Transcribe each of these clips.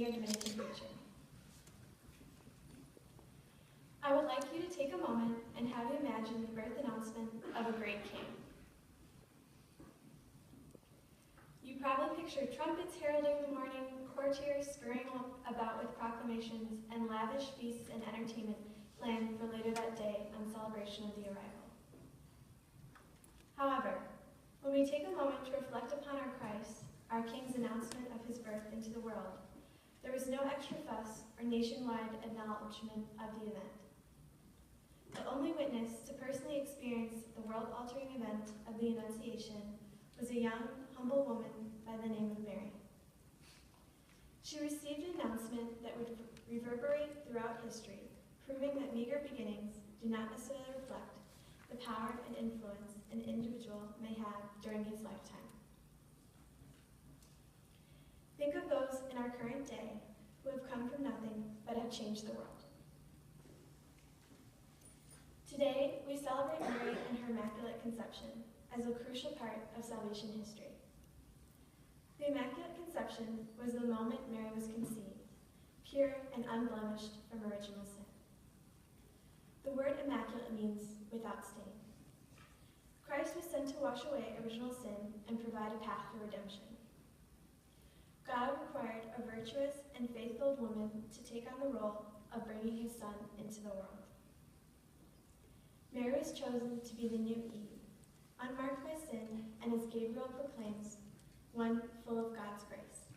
your Dominican Preacher. I would like you to take a moment and have you imagine the birth announcement of a great king. You probably picture trumpets heralding the morning, courtiers scurrying about with proclamations, and lavish feasts and entertainment planned for later that day on celebration of the arrival. However, when we take a moment to reflect upon our Christ, our King's announcement of his birth into the world, there was no extra fuss or nationwide acknowledgement of the event. The only witness to personally experience the world-altering event of the Annunciation was a young, humble woman by the name of Mary. She received an announcement that would reverberate throughout history, proving that meager beginnings do not necessarily reflect the power and influence an individual may have during his lifetime. Think of those in our current day who have come from nothing but have changed the world. Today, we celebrate Mary and her Immaculate Conception as a crucial part of salvation history. The Immaculate Conception was the moment Mary was conceived, pure and unblemished from original sin. The word immaculate means without stain. Christ was sent to wash away original sin and provide a path to redemption. God required a virtuous and faithful woman to take on the role of bringing his son into the world. Mary was chosen to be the new Eve, unmarked by sin, and as Gabriel proclaims, one full of God's grace.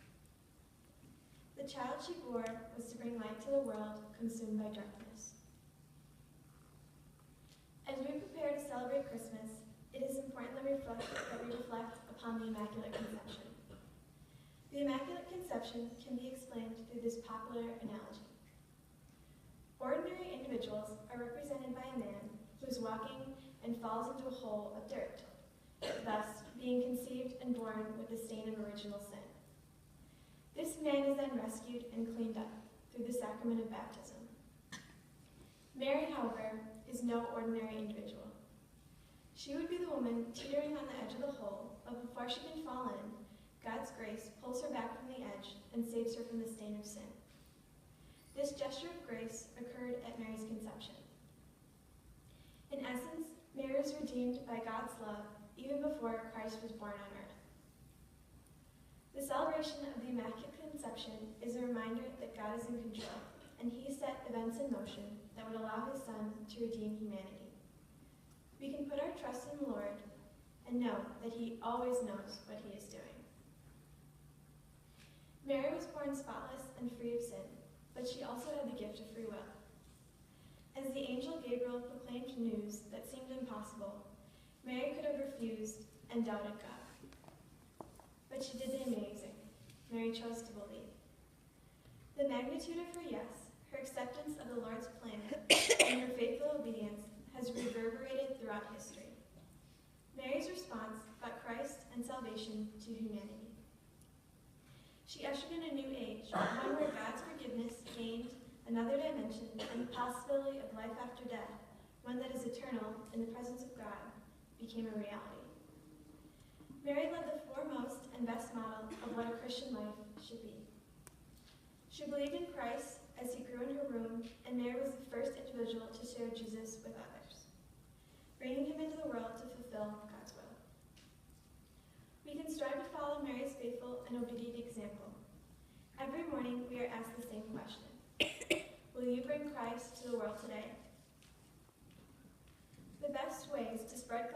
The child she bore was to bring light to the world consumed by darkness. As we prepare to celebrate Christmas, it is important that we reflect upon the Immaculate Conception. The Immaculate Conception can be explained through this popular analogy. Ordinary individuals are represented by a man who is walking and falls into a hole of dirt, thus being conceived and born with the stain of original sin. This man is then rescued and cleaned up through the sacrament of baptism. Mary, however, is no ordinary individual. She would be the woman teetering on the edge of the hole, but before she can fall in, God's grace pulls her back from the edge and saves her from the stain of sin. This gesture of grace occurred at Mary's conception. In essence, Mary was redeemed by God's love even before Christ was born on earth. The celebration of the Immaculate Conception is a reminder that God is in control, and he set events in motion that would allow his son to redeem humanity. We can put our trust in the Lord and know that he always knows what he is doing. Mary was born spotless and free of sin, but she also had the gift of free will. As the angel Gabriel proclaimed news that seemed impossible, Mary could have refused and doubted God. But she did the amazing. Mary chose to believe. The magnitude of her yes, her acceptance of the Lord's plan, and her faithful obedience has reverberated throughout history. Mary's response brought Christ and salvation to humanity. She ushered in a new age, one where God's forgiveness gained another dimension and the possibility of life after death, one that is eternal in the presence of God, became a reality. Mary led the foremost and best model of what a Christian life should be. She believed in Christ as he grew in her womb, and Mary was the first individual to share Jesus with others, bringing him into the world to fulfill God's will. We can strive to follow Mary's faithful and obedient example. Every morning we are asked the same question. Will you bring Christ to the world today? The best ways to spread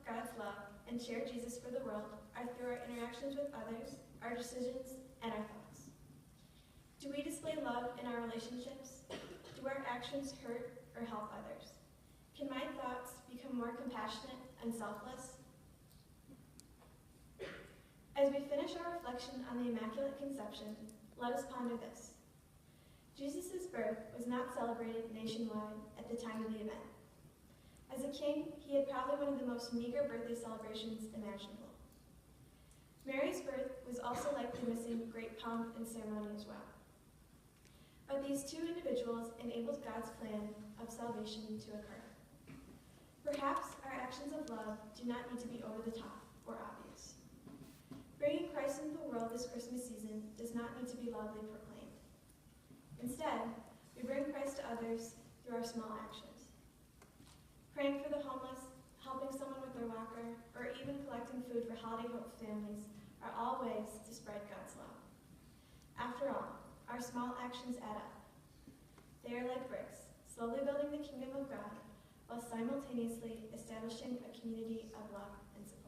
God's love and share Jesus for the world are through our interactions with others, our decisions, and our thoughts. Do we display love in our relationships? Do our actions hurt or help others? Can my thoughts become more compassionate and selfless? As we finish our reflection on the Immaculate Conception, let us ponder this. Jesus' birth was not celebrated nationwide at the time of the event. As a king, he had probably one of the most meager birthday celebrations imaginable. Mary's birth was also likely missing great pomp and ceremony as well. But these two individuals enabled God's plan of salvation to occur. Perhaps our actions of love do not need to be over the top or obvious. Bringing Christ into the world this Christmas season does not need to be loudly proclaimed. Instead, we bring Christ to others through our small actions. Praying for the homeless, helping someone with their walker, or even collecting food for Holiday Hope families are all ways to spread God's love. After all, our small actions add up. They are like bricks, slowly building the kingdom of God while simultaneously establishing a community of love and support.